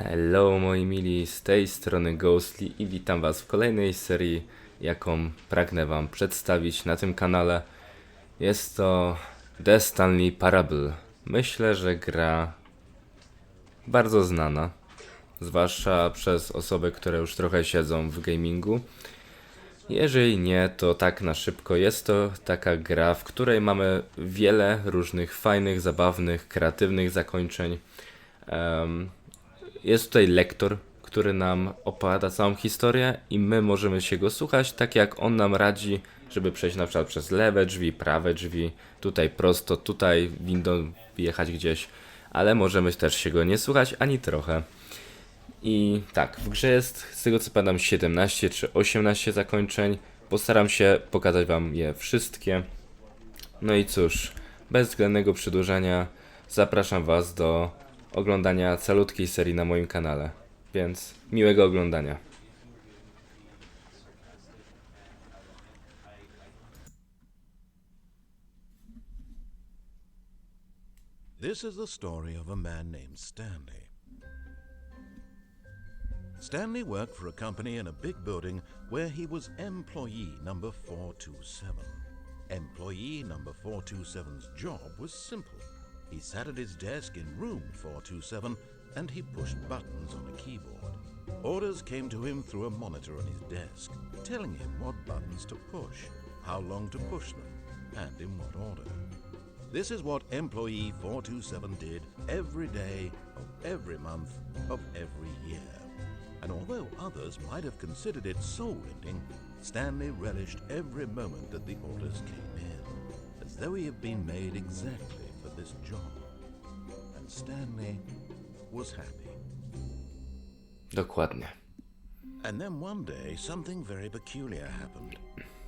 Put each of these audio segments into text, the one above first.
Hello moi mili, z tej strony Ghostly i witam was w kolejnej serii, jaką pragnę wam przedstawić na tym kanale. Jest to The Stanley Parable. Myślę, że gra bardzo znana, zwłaszcza przez osoby, które już trochę siedzą w gamingu. Jeżeli nie, to tak na szybko, jest to taka gra, w której mamy wiele różnych fajnych, zabawnych, kreatywnych zakończeń. Jest tutaj lektor, który nam opowiada całą historię i my możemy się go słuchać tak jak on nam radzi, żeby przejść na przykład przez lewe drzwi, prawe drzwi, tutaj prosto, tutaj windą wjechać gdzieś, ale możemy też się go nie słuchać ani trochę. I tak, w grze jest, z tego co pamiętam, 17 czy 18 zakończeń. Postaram się pokazać wam je wszystkie. No i cóż, bez względnego przedłużania zapraszam was do oglądania calutkiej serii na moim kanale. Więc miłego oglądania. This is the story of a man named Stanley. Stanley worked for a company in a big building where he was employee number 427. Employee number 427's job was simple. He sat at his desk in room 427 and he pushed buttons on a keyboard. Orders came to him through a monitor on his desk, telling him what buttons to push, how long to push them, and in what order. This is what employee 427 did every day of every month of every year. And although others might have considered it soul-rending, Stanley relished every moment that the orders came in, as though he had been made exactly for this job. And Stanley was happy. Dokładnie. And then one day, something very peculiar happened.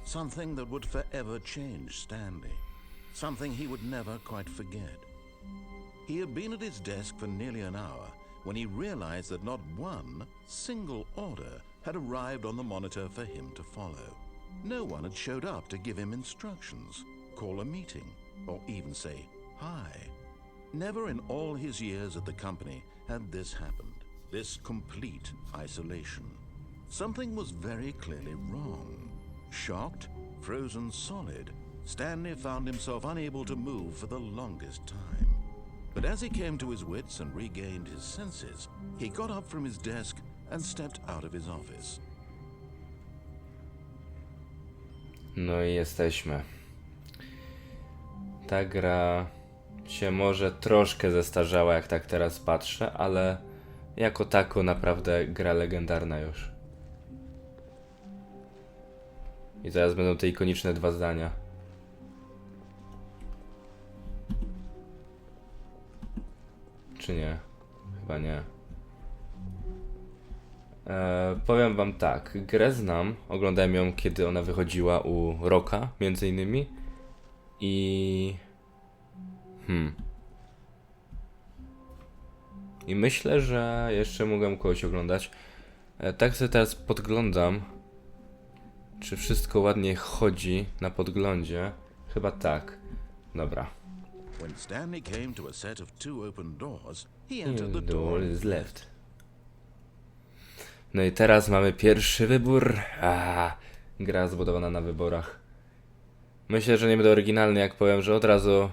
Something that would forever change Stanley. Something he would never quite forget. He had been at his desk for nearly an hour when he realized that not one single order had arrived on the monitor for him to follow. No one had showed up to give him instructions, call a meeting, or even say hi. Never in all his years at the company had this happened, this complete isolation. Something was very clearly wrong. Shocked, frozen solid, Stanley found himself unable to move for the longest time. But as he came to his wits and regained his senses, he got up from his desk and stepped out of his office. No i jesteśmy. Ta gra się może troszkę zestarzała, jak tak teraz patrzę, ale jako tako naprawdę gra legendarna już. I zaraz będą te ikoniczne dwa zdania. Czy nie? Chyba nie. Powiem wam tak, grę znam, oglądałem ją kiedy ona wychodziła u Rocka między innymi i myślę, że jeszcze mogłem kogoś oglądać. Tak sobie teraz podglądam, czy wszystko ładnie chodzi na podglądzie. Chyba tak. Dobra. When Stanley came to a set of two open doors, he And entered the the door door is left. No i teraz mamy pierwszy wybór. Gra zbudowana na wyborach. Myślę, że nie będę oryginalny, jak powiem, że od razu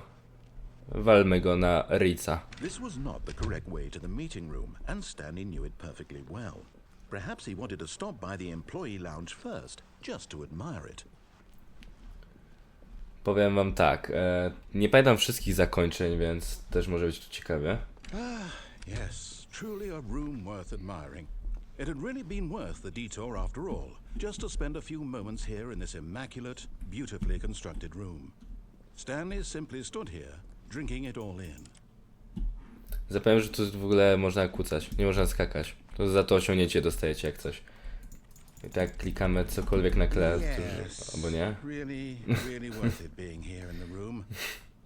walmy go na Rica. This was not the correct way to the meeting room, and Stanley knew it perfectly well. Perhaps he wanted to stop by the employee lounge first, just to admire it. Powiem wam tak, nie pamiętam wszystkich zakończeń, więc też może być tu ciekawie. Yes, truly a room worth admiring. It had really been worth the detour after all, just to spend a few moments here in this immaculate, beautifully constructed room. Stanley simply stood here, drinking it all in. Zapomniałem, że tu w ogóle można kłócać, nie można skakać. To za to osiągnięcie dostajecie jak coś. I tak klikamy cokolwiek na klawiaturze, albo nie. Really worth it being here in the room.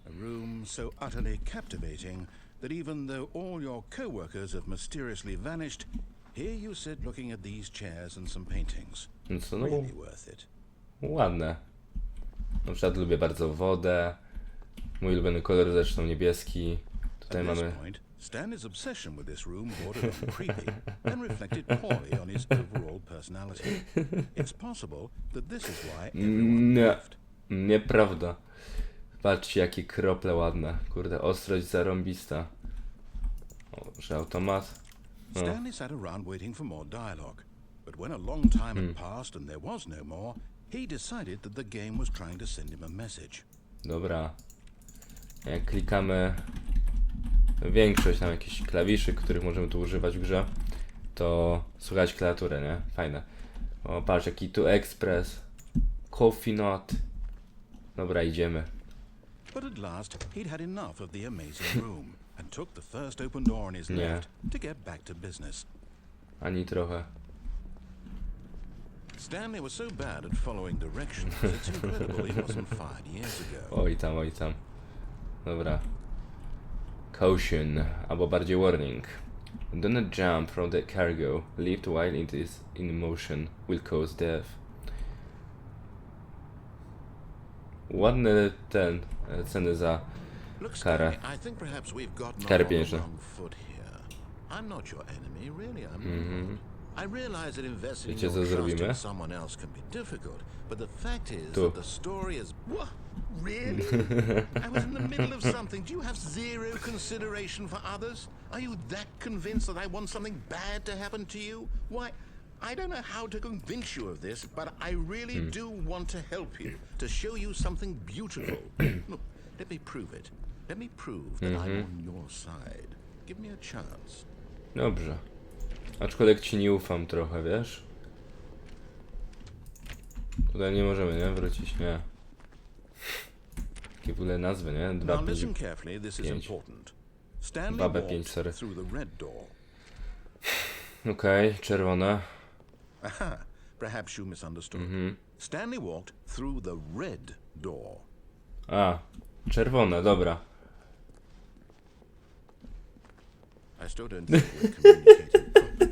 A room so utterly captivating that even though all your co-workers have mysteriously vanished, here you sit looking at these chairs and some paintings. No co, no Really worth it. ładne. Na przykład lubię bardzo wodę. Mój ulubiony kolor zresztą niebieski. Tutaj At this mamy point, Stanley's obsession with this room bordered on creepy and reflected poorly on his overall personality. It's possible that this is why everyone Nie, left. nieprawda. Patrzcie, jakie krople ładne. Kurde, ostrość zarąbista. O, że automat. Stanley sat around waiting for more dialogue, but when a long time had passed and there was no more, he decided that the game was trying to send him a message. Dobra. Jak klikamy większość tam jakichś klawiszy, których możemy tu używać w grze, to słychać klawiaturę, nie? Fajne. O, patrz, jaki tu ekspres. Coffee not. Dobra, idziemy. But at last, he'd had enough of the amazing room and took the first open door on his Nie. left to get back to business. Ani trochę. Stanley was so bad at following directions, it's incredible he wasn't fired years ago. Oj tam, oj tam. Dobra. Caution, albo bardziej warning. Do not jump from the cargo. Lift while it is in motion will cause death. Ładny ten, ceny za Look, karę. Stanley, I think perhaps we've gotten off Karę on the pieniężną. wrong foot here. I'm not your enemy, really, I'm not. I realize that investing in Wiecie, co your trust zrobimy? in someone else can be difficult, but the fact is Tu. that the story is... What? Really? I was in the middle of something. Do you have zero consideration for others? Are you that convinced that I want something bad to happen to you? Why, I don't know how to convince you of this, but I really do want to help you, to show you something beautiful. Look, let me prove it. Let me prove that I'm on your side. Give me a chance. Dobrze. Aczkolwiek ci nie ufam trochę, wiesz? Tutaj nie możemy, nie? Wrócić, nie. Jakie w ogóle nazwy, nie? Now listen carefully, this is pięć. important. Stanley Babę walked 5, sorry. through the red door. Okej, czerwone. Aha, perhaps you misunderstood. Stanley walked through the red door. A, czerwone, dobra. I still don't think we're communicating properly.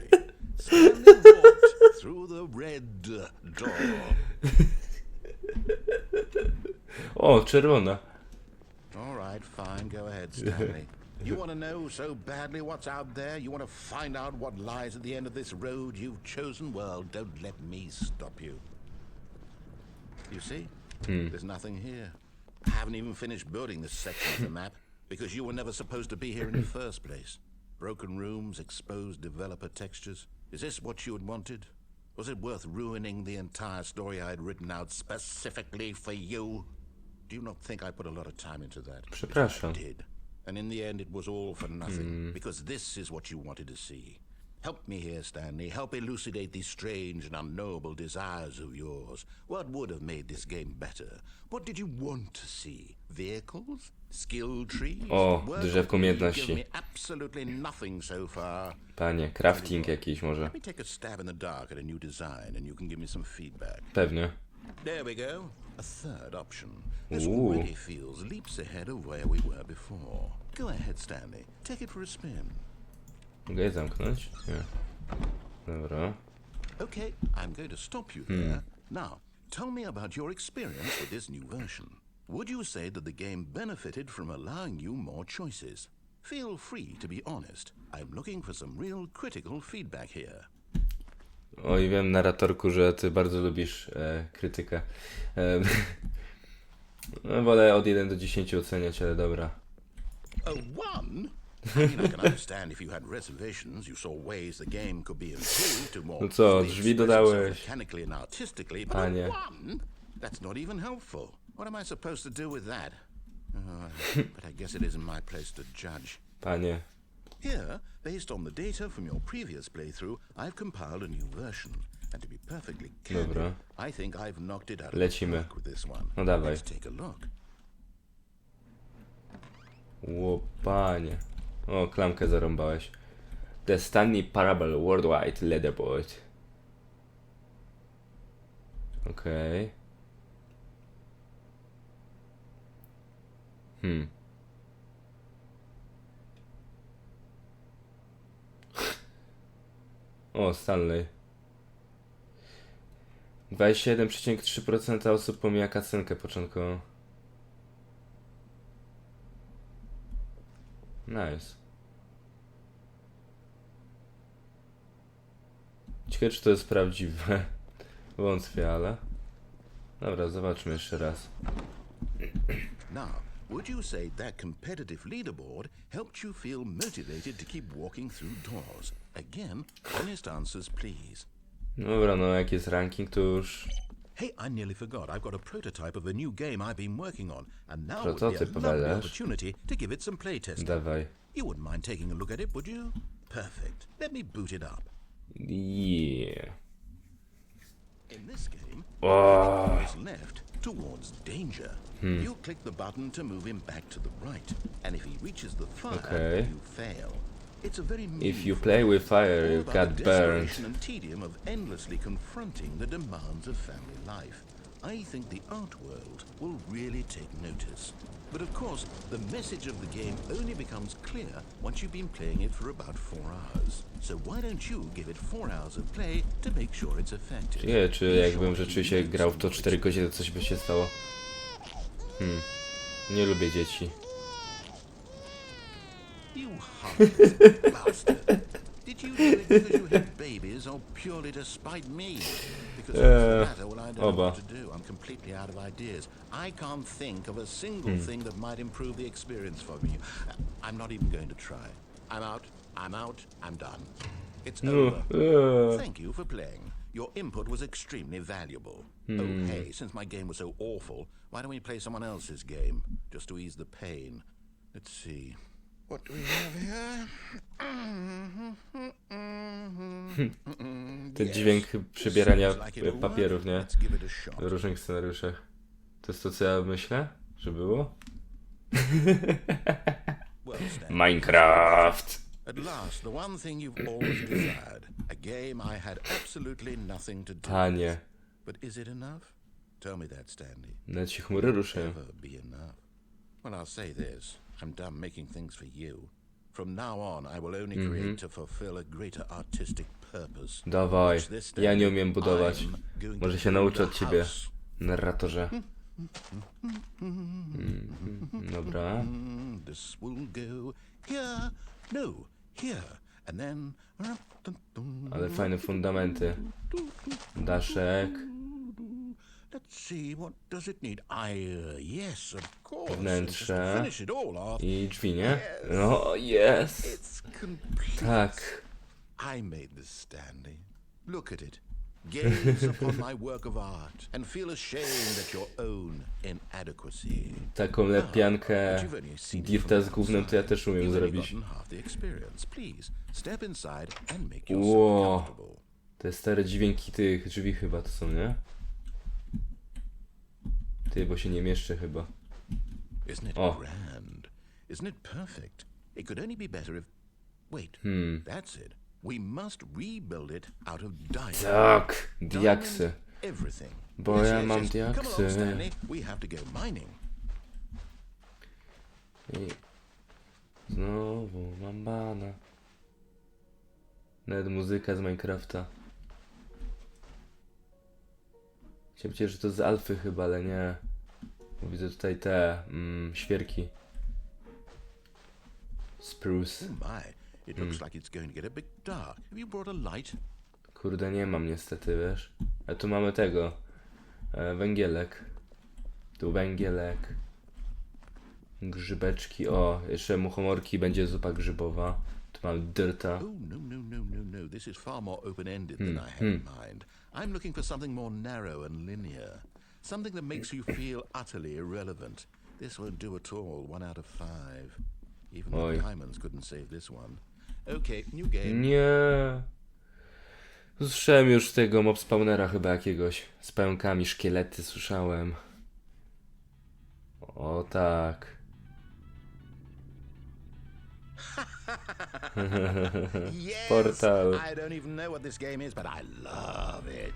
Stanley walked through the red door. O, czerwona. All right, fine, go ahead, Stanley. You want to know so badly what's out there? You want to find out what lies at the end of this road you've chosen? Well, don't let me stop you. You see? There's nothing here. I haven't even finished building this section of the map because you were never supposed to be here in the first place. Broken rooms, exposed developer textures. Is this what you had wanted? Was it worth ruining the entire story I had written out specifically for you? Do you not think I put a lot of time into that? Przepraszam. I did. And in the end, it was all for nothing, because this is what you wanted to see. Help me here, Stanley. Help elucidate these strange and unknowable desires of yours. What would have made this game better? What did you want to see? Vehicles? Skill trees? O, Work drzewko you give umiejętności. me absolutely nothing so far. Panie, crafting jakiś może. Let me take a stab in the dark at a new design, and you can give me some feedback. Pewnie. There we go. A third option. This Ooh. already feels leaps ahead of where we were before. Go ahead, Stanley. Take it for a spin. Mogę je zamknąć? Nie. Dobra. Okay, I'm going to stop you there. Now, tell me about your experience with this new version. Would you say that the game benefited from allowing you more choices? Feel free to be honest. I'm looking for some real critical feedback here. Oj, wiem, narratorku, że ty bardzo lubisz krytykę. No, wolę od 1 do 10 oceniać, ale dobra. A one? I mean, I can understand if you had reservations, you saw ways the game could be improved to more No co, fully drzwi express dodałeś. itself mechanically and artistically, but Panie. a one? That's not even helpful. What am I supposed to do with that? But I guess it isn't my place to judge. Panie. Here, based on the data from your previous playthrough, I've compiled a new version. And to be perfectly candid, Dobra. I think I've knocked it out Lecimy. of the park with this one. No dawaj. Let's take a look. Ło, panie. O, klamkę zarąbałeś. The Stanley Parable Worldwide Leaderboard. Okej. O, Stanley. 27,3% osób pomija kacenkę początkową. Nice. Ciekawe, czy to jest prawdziwe. Wątpię, ale... Dobra, zobaczmy jeszcze raz. Now, would you say that competitive leaderboard helped you feel motivated to keep walking through doors? Again, honest answers, please. Dobra, no jak jest ranking, to już... Hey, I nearly forgot. I've got a prototype of a new game I've been working on, and now would be Prototyp, a lovely powiadasz? opportunity to give it some playtesting. Dawaj. You wouldn't mind taking a look at it, would you? Perfect. Let me boot it up. Yeah. In this game, Oh. he is left towards danger. You click the button to move him back to the right, and if he reaches the fire, Okay. you fail. It's a very If you meaningful play with fire, all you about get the burned. desperation and tedium of endlessly confronting the demands of family life. I think the art world will really take notice. But of course, the message of the game only becomes clear once you've been playing it for about 4 hours. So why don't you give it 4 hours of play to make sure it's effective? Nie, czy jakbym rzeczywiście grał w to 4 godziny, to coś by się stało? Nie lubię dzieci. You heartless bastard. Did you do it because you had babies or purely to spite me? Because if it's the latter, well, I don't know oba. what to do. I'm completely out of ideas. I can't think of a single thing that might improve the experience for me. I'm not even going to try. I'm out. I'm out. I'm done. It's over. Thank you for playing. Your input was extremely valuable. Oh, hey, since my game was so awful, why don't we play someone else's game? Just to ease the pain. Let's see. What do we have here? Ten dźwięk przybierania Seems like it'll papierów, nie? work. Let's give it a shot. W różnych scenariuszach. To jest to, co ja myślę? Że było? Well, Stan, Minecraft! at last, the one thing you've always desired. A game I had absolutely nothing to do Panie. with. But is it enough? Tell me that, Stanley. Nawet się chmury ruszają. Ever be enough? Well, I'll say this. I'm done making things for you. From now on, I will only create to fulfill a greater artistic purpose. Dawaj. Watch this, Ja nie Stanley. umiem budować. I'm going Może to się build nauczę a od ciebie, house. narratorze. Dobra. This will go here. No, here. And then... Ale fajne fundamenty. Daszek. Let's see, what does it need? Yes, of course. Wnętrze. Just to finish it all off. I drzwi, nie? No, jest. It's complete. Tak. I made this, Stanley. Look at it. Gaze upon my work of art and feel ashamed at your own inadequacy. Taką lepiankę But you've only seen it dirta from z gównem to ja też umiem You've only zrobić. gotten half the experience. Please, step inside and make yourself Ło. comfortable. Te stare dźwięki tych drzwi chyba to są, nie? Ty, bo się nie mieszczę chyba. Isn't it Oh. grand? Isn't it perfect? It could only be better if... Wait, that's it. We must rebuild it out of diamonds. Tak, diaksy. Diamond everything. Bo ja mam Come diaksy. along, Stanley. We have to go mining. I znowu mam bana. Nawet muzyka z Minecrafta. Chciałem powiedzieć, że to z alfy chyba, ale nie. Widzę tutaj te świerki. Spruce. Oh my, it looks like it's going to get a bit dark. Have you brought a light? Kurde, nie mam niestety, wiesz. A tu mamy tego. Węgielek. Tu węgielek. Grzybeczki. O, jeszcze muchomorki, będzie zupa grzybowa. Tu mam dyrta. Oh, no. This is far more open-ended than I had in mind. I'm looking for something more narrow and linear. Something that makes you feel utterly irrelevant. This won't do at all. 1 out of 5. Even Oj. the diamonds couldn't save this one. Okay, new game. Nie. Słyszałem już tego mob spawnera chyba jakiegoś. Z pająkami, szkielety słyszałem. O tak. Yes! Portal. I don't even know what this game is, but I love it.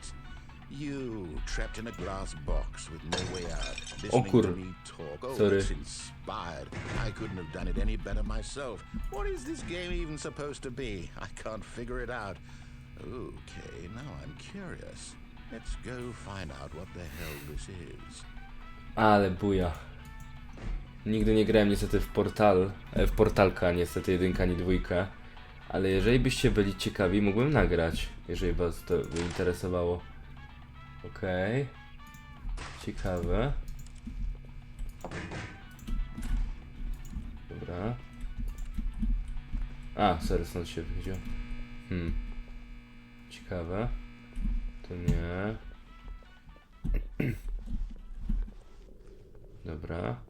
You, trapped in a glass box with no way out, listening kur- to me talk. Oh, sorry. it's inspired. I couldn't have done it any better myself. What is this game even supposed to be? I can't figure it out. Okay, now I'm curious. Let's go find out what the hell this is. Ale buja. Nigdy nie grałem niestety w Portalka, niestety 1 ani 2. Ale jeżeli byście byli ciekawi, mógłbym nagrać, jeżeli was to by interesowało. Okej. Ciekawe. Dobra. A, sorry, stąd się wychodziło. Ciekawe. To nie. Dobra.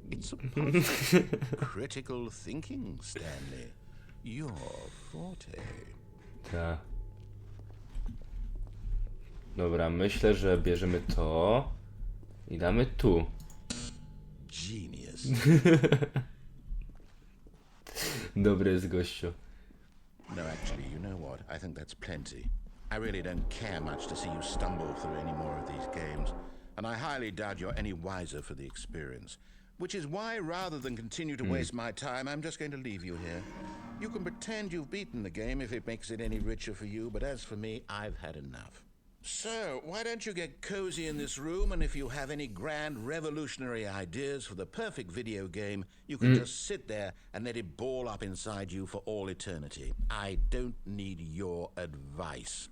It's a puzzle. Critical thinking, Stanley. Your forte. Ta. Dobra, myślę, że bierzemy to i damy tu. Genius. Dobry jest gościu. No, actually, you know what? I think that's plenty. I really don't care much to see you stumble through any more of these games, and I highly doubt you're any wiser for the experience. Which is why, rather than continue to waste my time, I'm just going to leave you here. You can pretend you've beaten the game if it makes it any richer for you, but as for me, I've had enough. So, why don't you get cozy in this room, and if you have any grand revolutionary ideas for the perfect video game, you can just sit there and let it ball up inside you for all eternity. I don't need your advice.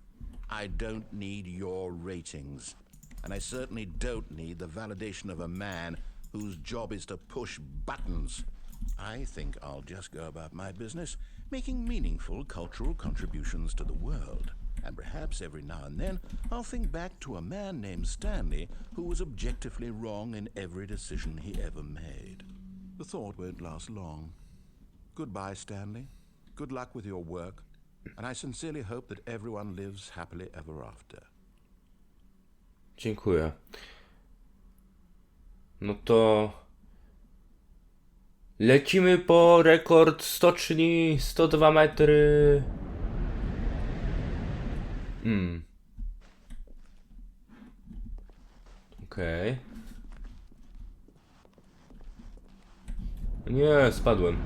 I don't need your ratings. And I certainly don't need the validation of a man whose job is to push buttons. I think I'll just go about my business, making meaningful cultural contributions to the world. And perhaps every now and then I'll think back to a man named Stanley who was objectively wrong in every decision he ever made. The thought won't last long. Goodbye, Stanley. Good luck with your work. And I sincerely hope that everyone lives happily ever after. Dziękuję. No to lecimy po rekord stoczni 102 metry. Okej. Nie, spadłem.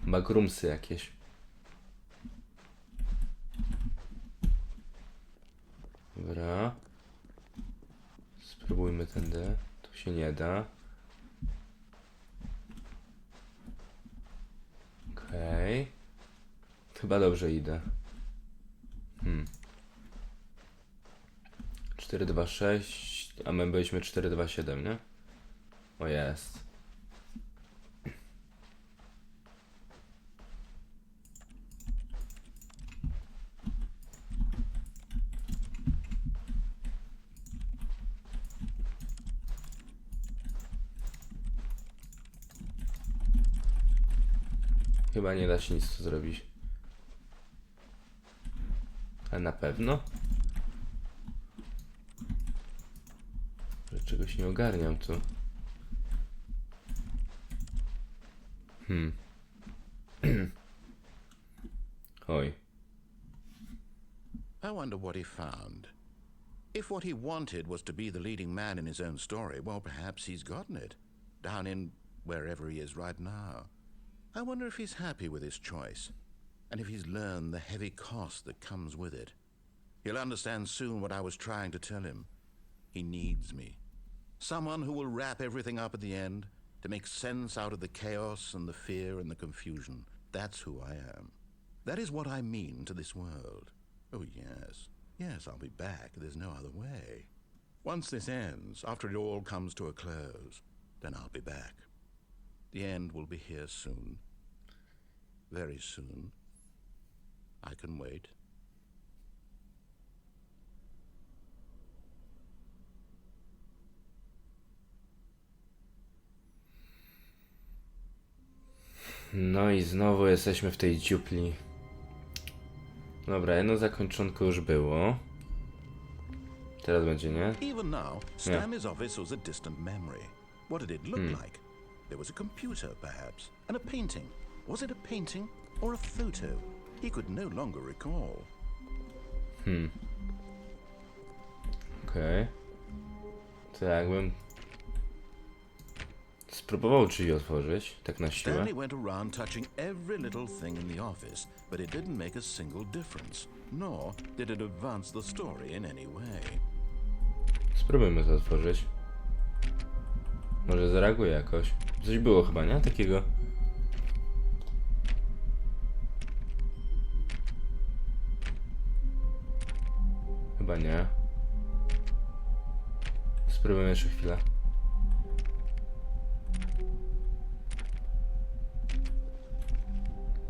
Backroomsy jakieś. Dobra. Spróbujmy tędy. Tu się nie da. Okej. Chyba dobrze idę. 426, a my byliśmy 427, nie? O, jest. Chyba nie da się nic tu zrobić. A na pewno? Że czegoś nie ogarniam tu. Oj. I wonder what he found. If what he wanted was to be the leading man in his own story, well, perhaps he's gotten it. Down in wherever he is right now. I wonder if he's happy with his choice, and if he's learned the heavy cost that comes with it. He'll understand soon what I was trying to tell him. He needs me. Someone who will wrap everything up at the end, to make sense out of the chaos and the fear and the confusion. That's who I am. That is what I mean to this world. Oh, yes. Yes, I'll be back. There's no other way. Once this ends, after it all comes to a close, then I'll be back. The end will be here soon. Very soon. I can wait. No i znowu jesteśmy w tej dziupli. Dobra, jedno zakończonko już było. Teraz będzie, nie? Even now, Stanley's office was a distant memory. What did it look like? There was a computer, perhaps, and a painting. Was it a painting or a photo? He could no longer recall. Okej. To jakbym spróbował drzwi otworzyć, tak na siłę. Stanley went around touching every little thing in the office, but it didn't make a single difference, nor did it advance the story in any way. Spróbujmy to otworzyć. Może zareaguje jakoś. Coś było chyba, nie? Takiego. Chyba nie. Spróbujmy jeszcze chwilę.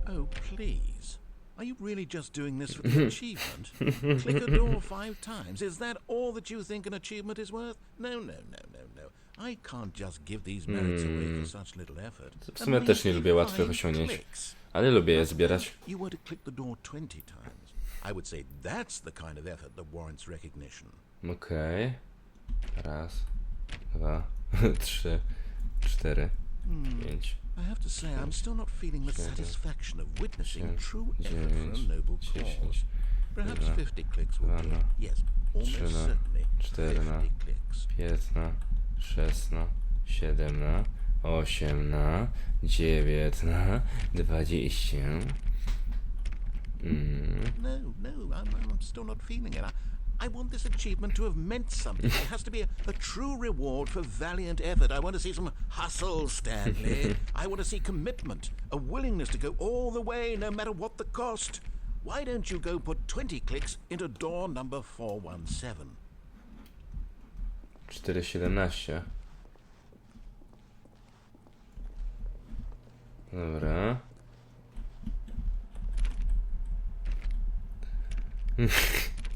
Oh, please. Are you really just doing this for the achievement? Click a door 5 times. Is that all that you think an achievement is worth? No, no, no, no, no. I can't just give these merits away for such little effort. W sumie też nie lubię łatwych osiągnięć, ale lubię je zbierać. You were to click the door 20 times. I would say that's the kind of effort that warrants recognition. Okej. Raz, dwa, trzy, cztery, pięć. I have to say, I'm still not feeling the satisfaction of witnessing true effort for a noble cause. Perhaps 50 clicks will do. Yes, almost certainly 50 clicks. 15, 16, 17, 18, 19, 20. No, I'm still not feeling it. I want this achievement to have meant something. It has to be a true reward for valiant effort. I want to see some hustle, Stanley. I want to see commitment, a willingness to go all the way, no matter what the cost. Why don't you go put 20 clicks into door number 417? 4,17. Dobra.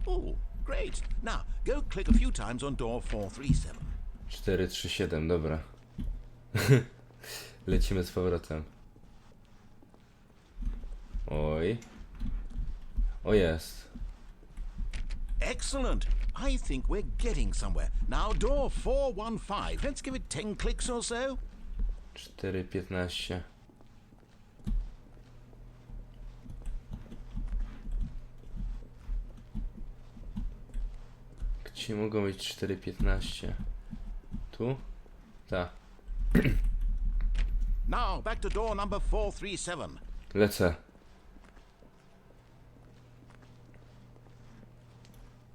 Oh, great. Now, go click a few times on door 437. 4,37, dobra. Lecimy z powrotem. Oj. O, jest. Excellent. I think we're getting somewhere. Now, door 415. Let's give it 10 clicks or so. 4,15. Gdzie mogą być 4,15? Tu? Tak. Now, back to door number 437. Lecę.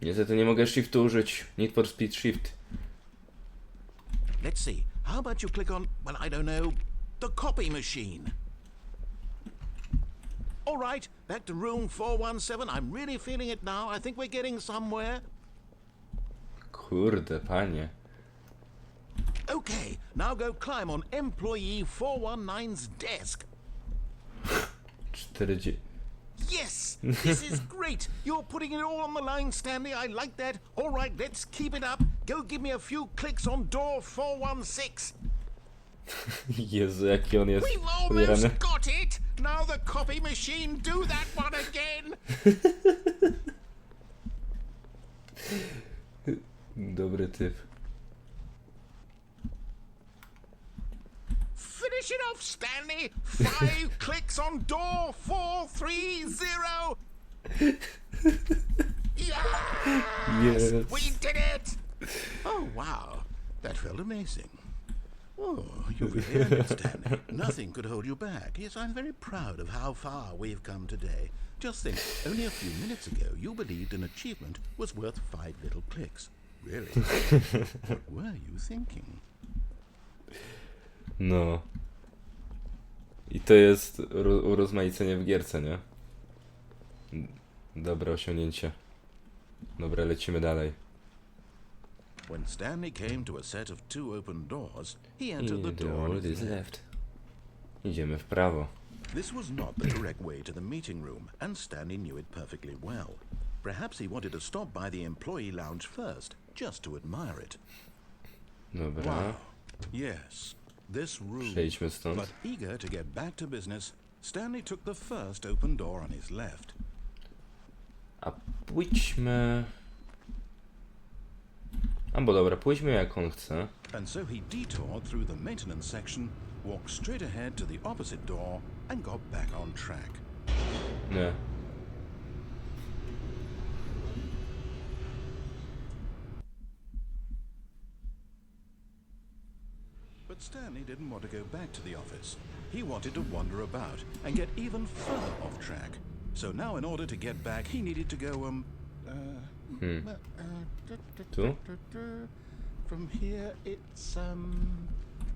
Niestety nie mogę shiftu użyć. Need for speed shift. Let's see. How about you click on, well, I don't know, the copy machine? All right, back to room 417. I'm really feeling it now. I think we're getting somewhere. Kurde, panie. Okay, now go climb on employee 419's desk. 4. Yes, this is great. You're putting it all on the line, Stanley. I like that. All right, let's keep it up. Go give me a few clicks on door 416. Jezu, jaki on jest We've podjarany. almost got it. Now the copy machine, do that one again. Dobry typ. Finish it off, Stanley. 5 clicks on door 430. Yes, Yes. we did it. Oh, wow. That felt amazing. Oh, you really earned it, Stanley. Nothing could hold you back. Yes, I'm very proud of how far we've come today. Just think, only a few minutes ago, you believed an achievement was worth 5 little clicks. Really? What were you thinking? No. I to jest urozmaicenie w gierce, nie? Dobre osiągnięcie. Dobra, lecimy dalej. When Stanley came to a set of 2 open doors, he I entered the door on his left. Idziemy w prawo. This was not the correct way to the meeting room, and Stanley knew it perfectly well. Perhaps he wanted to stop by the employee lounge first, just to admire it. Dobra. Wow. Yes, this room. Przejdźmy stąd. But eager to get back to business, Stanley took the first open door on his left. A pójdźmy... Albo dobra, pójdźmy jak on chce. And so he detoured through the maintenance section, walked straight ahead to the opposite door, and got back on track. Nie. But Stanley didn't want to go back to the office. He wanted to wander about and get even further off track. So now in order to get back, he needed to go, Tu? From here, it's,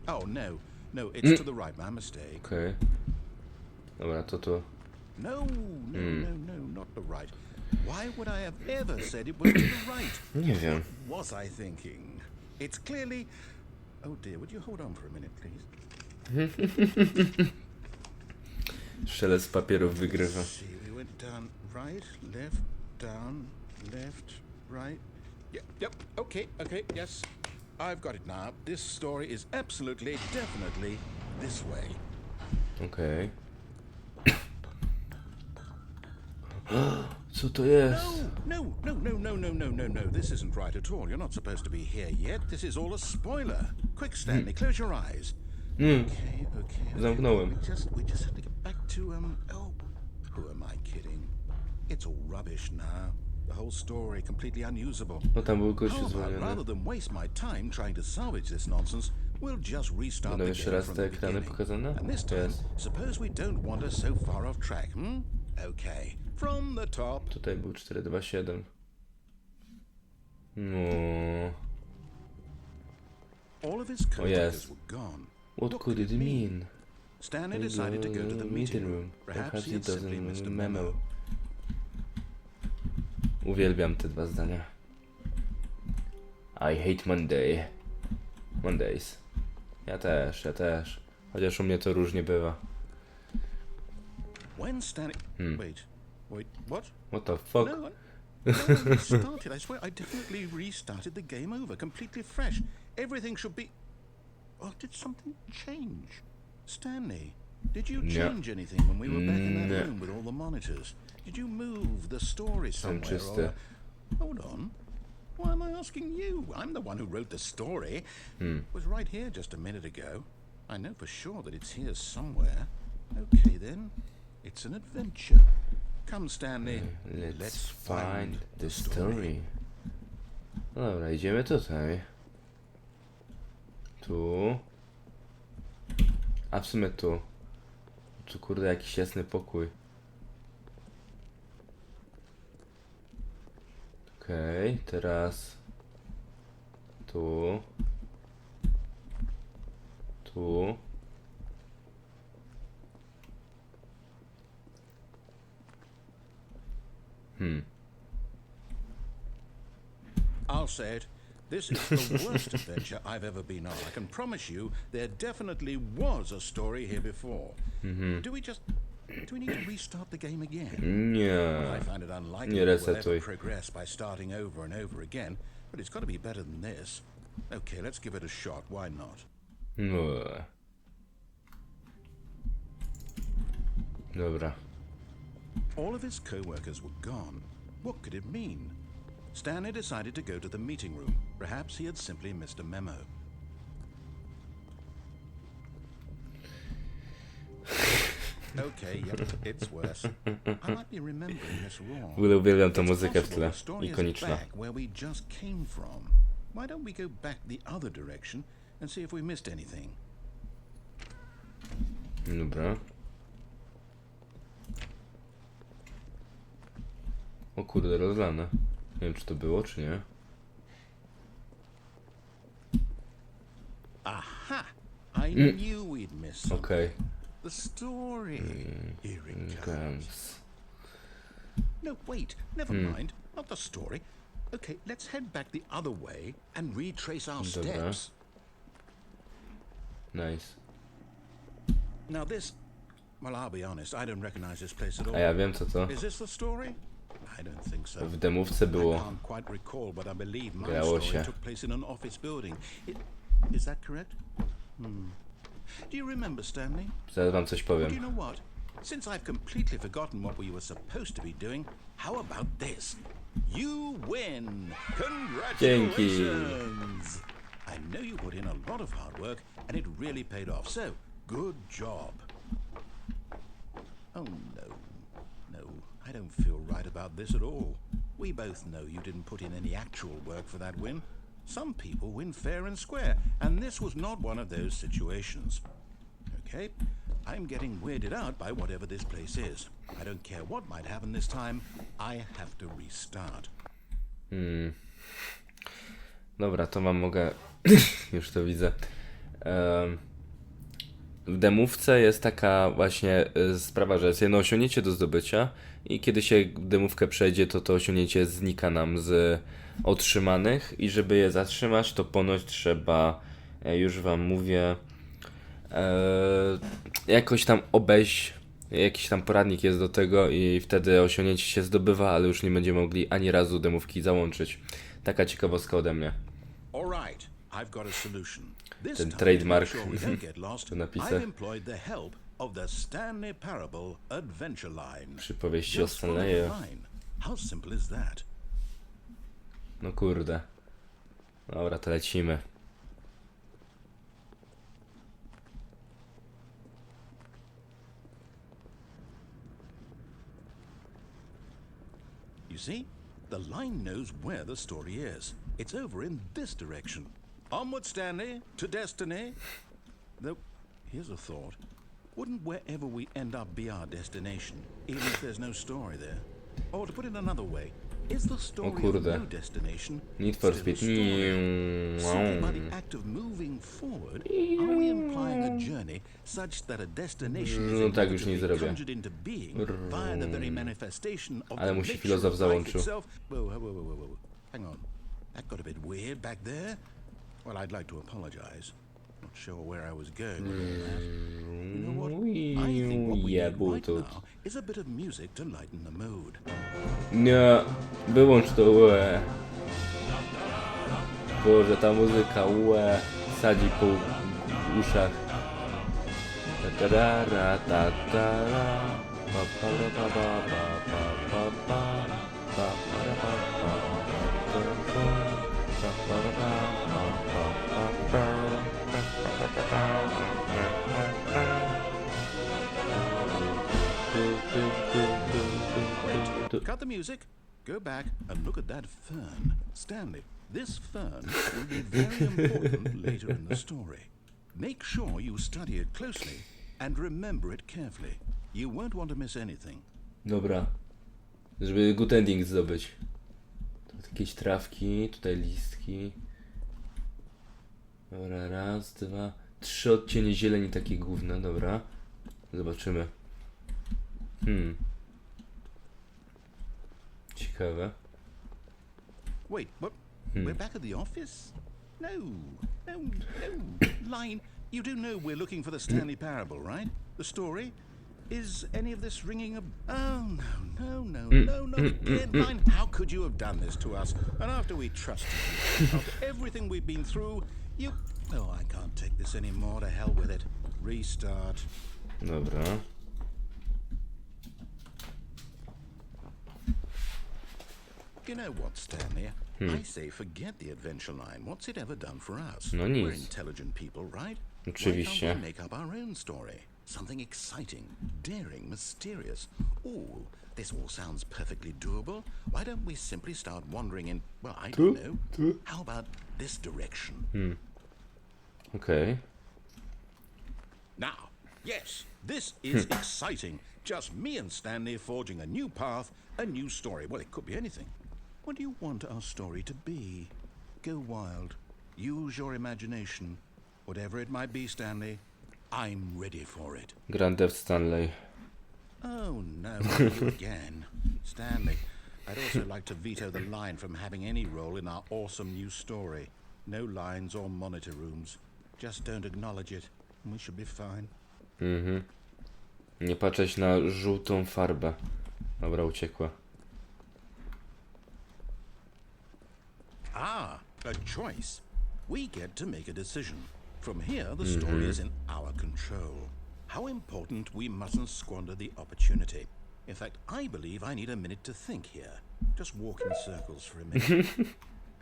Oh, no. No, it's to the right. My mistake. Okej. Dobra, to tu. No, not the right. Why would I have ever said it was to the right? Nie wiem. What was I thinking? It's clearly... Oh dear, would you hold on for a minute, please? Szelest papierów wygrywa. Let's see, we went down right, down, left, right. Yep, okay, yes. I've got it now. This story is absolutely, definitely this way. Okej. Co to jest? No. This isn't right at all. You're not supposed to be here yet. This is all a spoiler. Quick, Stanley, close your eyes. Okay. Zamknąłem. We just have to get back to, oh, who am I kidding? It's all rubbish now. The whole story completely unusable. No tam był gościu How about, zwolniony. rather than waste my time trying to salvage this nonsense, we'll just restart Będą the jeszcze game raz from te the ekrany beginning. pokazane? And this time, Jest. suppose we don't wander so far off track, Okay, from the top. Tutaj był 427. No. All of his co-workers were gone. What could it mean? Stanley decided to go to the meeting room. Perhaps he had simply missed a memo. Uwielbiam te dwa zdania. I hate Mondays. Ja też. Chociaż u mnie to różnie bywa. When Stanley... Wait, what? What the fuck? No, I restarted. I swear, I definitely restarted the game over, completely fresh. Everything should be... Oh, did something change? Stanley, did you change anything when we were back in that room with all the monitors? Did you move the story somewhere or... Hold on. Why am I asking you? I'm the one who wrote the story. It was right here just a minute ago. I know for sure that it's here somewhere. Okay then. It's an adventure. Come, Stanley. Let's find the story. No dobra, idziemy tutaj. Tu. A w sumie tu. Tu kurde jakiś jasny pokój. Okej, teraz tu. Tu. I'll say it. This is the worst adventure I've ever been on. I can promise you there definitely was a story here before. Do we need to restart the game again? Nie. I find it unlikely Nie that we'll resetuj. ever progress by starting over and over again, but it's got to be better than this. Okay, let's give it a shot. Why not? No. Dobra. All of his co-workers were gone. What could it mean? Stanley decided to go to the meeting room. Perhaps he had simply missed a memo. Okay, yep, it's worse. I might be remembering this wrong. W ogóle uwielbiam tą It's muzykę w possible tle. the story is Ikoniczna. back where we just came from. Why don't we go back the other direction and see if we missed anything? Dobra. O kurde, rozlane. Nie wiem, czy to było, czy nie. Aha! I knew we'd missed something. Okej. The story. Here it comes. Comes. No, wait. Never mind. Not the story. Okay, let's head back the other way and retrace our Dobra. steps. Nice. Now this... Well, I'll be honest. I don't recognize this place at all. A ja wiem co to. Is this the story? I don't think so. W demówce I było. can't quite recall, but I believe my Grało story się. took place in an office building. Is that correct? Do you remember, Stanley? Zaraz wam coś Do you powiem. know what? Since I've completely forgotten what we were supposed to be doing, how about this? You win! Congratulations! I know you put in a lot of hard work, and it really paid off, so good job. Oh no, I don't feel right about this at all. We both know you didn't put in any actual work for that win. Some people win fair and square, and this was not one of those situations. Okay, I'm getting weirded out by whatever this place is. I don't care what might happen this time, I have to restart. Dobra, to wam mogę... Już to widzę. W demówce jest taka właśnie sprawa, że jest jedno osiągnięcie do zdobycia i kiedy się demówkę przejdzie, to to osiągnięcie znika nam z otrzymanych i żeby je zatrzymać, to ponoć trzeba, już wam mówię, jakoś tam obejść, jakiś tam poradnik jest do tego i wtedy osiągnięcie się zdobywa, ale już nie będziemy mogli ani razu demówki załączyć. Taka ciekawostka ode mnie. All right, I've got a solution. This Ten time, trademark to make sure we don't get lost, w napisach. I've employed the help of the Stanley Parable adventure line. Przypowieści o Just follow the Stanleyu. line. How simple is that? No kurde. Dobra, to lecimy. You see, the line knows where the story is. It's over in this direction. Onward, Stanley, to destiny. Though, here's a thought. Wouldn't wherever we end up be our destination, even if there's no story there? Or to put it another way, is the story of kurde. no destination Need for still a Speed. story? Simply by the act of moving forward, are we implying a journey such that a destination is No tak już nie inevitably zrobię. conjured into being via the very manifestation of Ale the musi nature filozof of life załączył. itself? Whoa. Hang on. That got a bit weird back there. Well, I'd like to apologize. Not sure where I was going with all that. You know what? I think what we need right now is a bit of music to lighten the mood. Nie, wyłącz to łe. Boże, ta muzyka łe sadzi po uszach. Ta-ta-ra, ta-ta-ra, pa-pa-ra-pa-pa-pa-pa-pa-pa, pa-pa-ra-pa-pa-pa-pa-pa, Cut the music, go back and look at that fern. Stanley, this fern will be very important later in the story. Make sure you study it closely and remember it carefully. You won't want to miss anything. Dobra, żeby good ending zdobyć. Tu jakieś trawki, tutaj listki. Dobra, raz, dwa, 3 odcienie zieleni takie gówno, dobra. Zobaczymy. Ciekawe. Wait, what? We're back at the office? No. Line, you do know we're looking for the Stanley Parable, right? The story? Is any of this ringing a... Oh, no, not again, Line. How could you have done this to us? And after we trusted you, after everything we've been through, you... Oh, I can't take this anymore. To hell with it. Restart. Dobra. You know what, Stanley? I say forget the adventure line. What's it ever done for us? No We're nic. intelligent people, right? Oczywiście. Why can't we make up our own story? Something exciting, daring, mysterious. Ooh, this all sounds perfectly doable. Why don't we simply start wandering in, well, I don't know. How about this direction? Okej. Now, yes, this is exciting. Just me and Stanley forging a new path, a new story. Well, it could be anything. What do you want our story to be? Go wild. Use your imagination. Whatever it might be, Stanley, I'm ready for it. Grand Theft Stanley. Oh, no, not you again. Stanley, I'd also like to veto the line from having any role in our awesome new story. No lines or monitor rooms. Just don't acknowledge it, and we should be fine. Nie patrzeć na żółtą farbę. Dobra, uciekła. Ah, a choice. We get to make a decision. From here, the story is in our control. How important we mustn't squander the opportunity. In fact, I believe I need a minute to think here. Just walk in circles for a minute.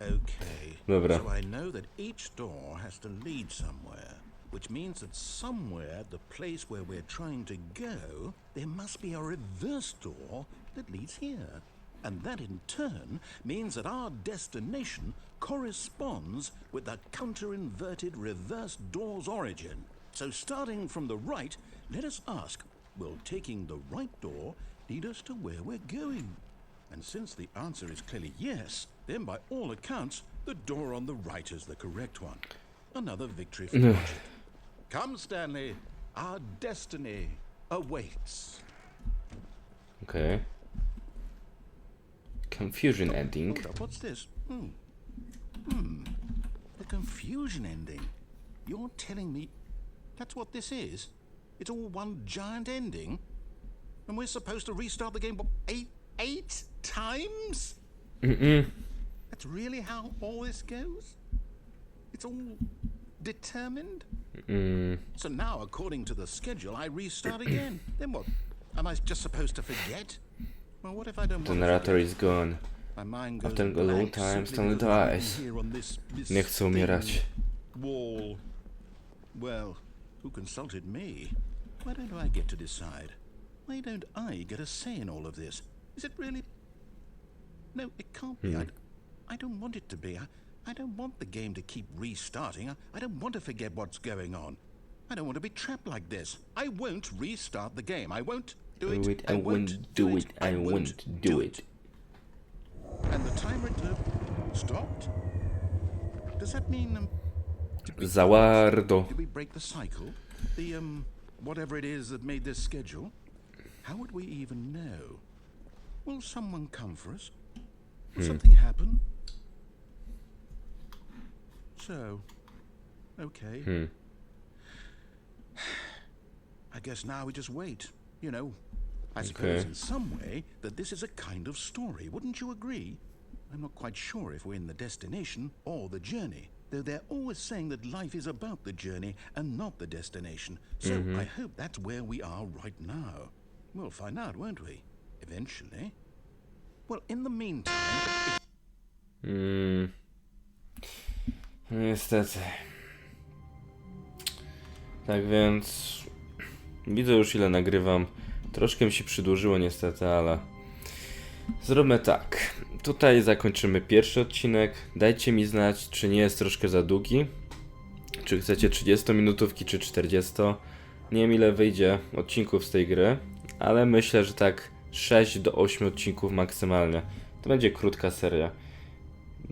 Okay. Dobra. So I know that each door has to lead somewhere, which means that somewhere at the place where we're trying to go, there must be a reverse door that leads here. And that in turn means that our destination corresponds with the counter-inverted reverse door's origin. So starting from the right, let us ask, will taking the right door lead us to where we're going? And since the answer is clearly yes, then by all accounts, the door on the right is the correct one. Another victory for logic. Come, Stanley. Our destiny awaits. Okej. Confusion ending. Hold up, what's this? The confusion ending. You're telling me that's what this is? It's all one giant ending? And we're supposed to restart the game, what, eight times? That's really how all this goes? It's all determined? So now, according to the schedule, I restart again. Then what? Am I just supposed to forget? Well, what if I don't The want to narrator forget? is gone. My mind goes After a long blank time, simply Stanley because I've dies. been here on this Nie chcę umierać. wall. Well, who consulted me? Why don't I get to decide? Why don't I get a say in all of this? Is it really? No, it can't be. I don't want it to be. I don't want the game to keep restarting. I don't want to forget what's going on. I don't want to be trapped like this. I won't restart the game. I won't do it. I won't do it. I won't do it. And the timer stopped? Does that mean Zawardo. did we break the cycle? The whatever it is that made this schedule? How would we even know? Will someone come for us? Will something happen? So, okay. I guess now we just wait. You know, I suppose in some way that this is a kind of story. Wouldn't you agree? I'm not quite sure if we're in the destination or the journey, though they're always saying that life is about the journey and not the destination. So I hope that's where we are right now. We'll find out, won't we? Eventually. Well, in the meantime... No niestety. Tak więc... Widzę już ile nagrywam. Troszkę mi się przydłużyło niestety, ale... Zróbmy tak. Tutaj zakończymy pierwszy odcinek. Dajcie mi znać, czy nie jest troszkę za długi. Czy chcecie 30-minutówki, czy 40. Nie wiem ile wyjdzie odcinków z tej gry, ale myślę, że tak 6 do 8 odcinków maksymalnie. To będzie krótka seria.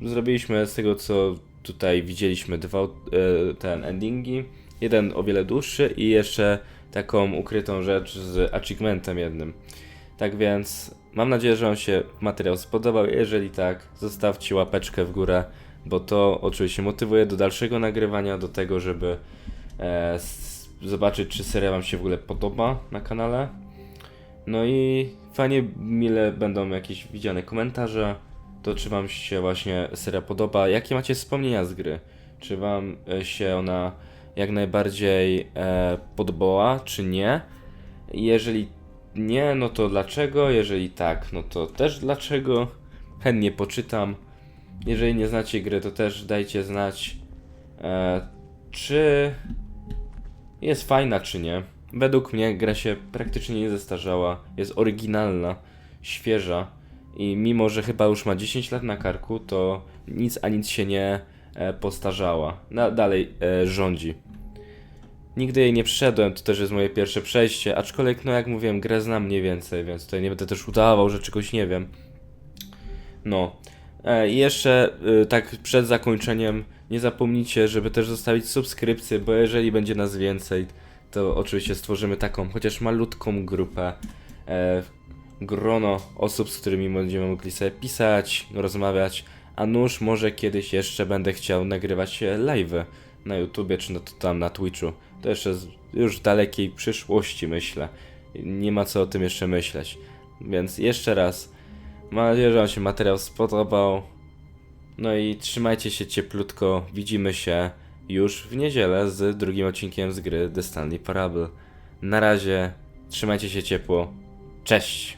Zrobiliśmy z tego, co tutaj widzieliśmy, dwa endingi. Jeden o wiele dłuższy i jeszcze taką ukrytą rzecz z achievementem jednym. Tak więc mam nadzieję, że Wam się materiał spodobał. Jeżeli tak, zostawcie łapeczkę w górę, bo to oczywiście motywuje do dalszego nagrywania, do tego, żeby zobaczyć, czy seria Wam się w ogóle podoba na kanale. No i fajnie, mile będą jakieś widziane komentarze, to czy Wam się właśnie seria podoba, jakie macie wspomnienia z gry, czy Wam się ona jak najbardziej podobała, czy nie. Jeżeli nie, no to dlaczego, jeżeli tak, no to też dlaczego, chętnie poczytam. Jeżeli nie znacie gry, to też dajcie znać, czy jest fajna, czy nie. Według mnie gra się praktycznie nie zestarzała, jest oryginalna, świeża i mimo, że chyba już ma 10 lat na karku, to nic a nic się nie postarzała. Dalej rządzi. Nigdy jej nie przeszedłem, to też jest moje pierwsze przejście, aczkolwiek no jak mówiłem, grę znam mniej więcej, więc tutaj nie będę też udawał, że czegoś nie wiem. No. I jeszcze tak przed zakończeniem nie zapomnijcie, żeby też zostawić subskrypcję, bo jeżeli będzie nas więcej, to oczywiście stworzymy taką chociaż malutką grupę, grono osób, z którymi będziemy mogli sobie pisać, rozmawiać, a nuż może kiedyś jeszcze będę chciał nagrywać live'y na YouTubie czy tam na Twitchu. To jeszcze już w dalekiej przyszłości myślę. Nie ma co o tym jeszcze myśleć. Więc jeszcze raz, mam nadzieję, że Wam się materiał spodobał. No i trzymajcie się cieplutko. Widzimy się już w niedzielę z drugim odcinkiem z gry The Stanley Parable. Na razie, trzymajcie się ciepło. Cześć!